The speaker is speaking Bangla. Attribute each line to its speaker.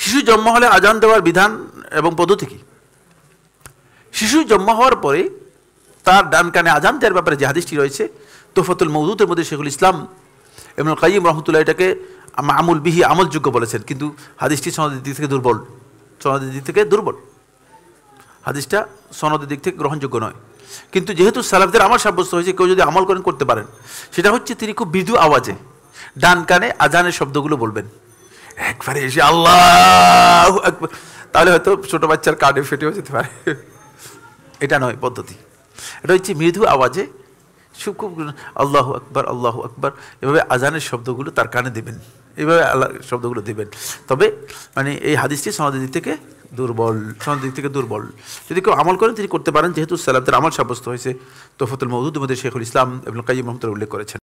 Speaker 1: শিশু জন্ম হলে আজান দেওয়ার বিধান এবং পদ্ধতি কি? শিশু জন্ম হওয়ার পরে তার ডান কানে আজান দেওয়ার ব্যাপারে যে হাদিসটি রয়েছে তোফাতুল মওদুদের মধ্যে শেখুল ইসলাম ইবনুল কাইয়িম রাহমাতুল্লাহ এটাকে আমল বিহি আমলযোগ্য বলেছেন, কিন্তু হাদিসটি সনদের দিক থেকে দুর্বল। সনদের দিক থেকে দুর্বল, হাদিসটা সনদের দিক থেকে গ্রহণযোগ্য নয়। কিন্তু যেহেতু সালাফদের আমল সাব্যস্ত হয়েছে, কেউ যদি আমল করেন করতে পারেন, সেটা হচ্ছে তিনি খুব মৃদু আওয়াজে ডান কানে আজানের শব্দগুলো বলবেন, একবারে এসে আল্লাহু আকবার, তাহলে হয়তো ছোট বাচ্চার কানে ফেটেও যেতে পারে। এটা নয় পদ্ধতি, এটা হচ্ছে মৃদু আওয়াজে খুব আল্লাহু আকবার আল্লাহু আকবার এভাবে আজানের শব্দগুলো তার কানে দেবেন, এইভাবে আল্লাহ শব্দগুলো দেবেন। তবে মানে এই হাদিসটি সনদের দিক থেকে দুর্বল, সনদের দিক থেকে দুর্বল। যদি কেউ আমল করেন তিনি করতে পারেন, যেহেতু সালাফদের আমল সাব্যস্ত হয়েছে। তোফাতুল মওদুদের মধ্যে শেখুল ইসলাম ইবনুল কাইয়িম রাহমাতুল্লাহ উল্লেখ করেছেন।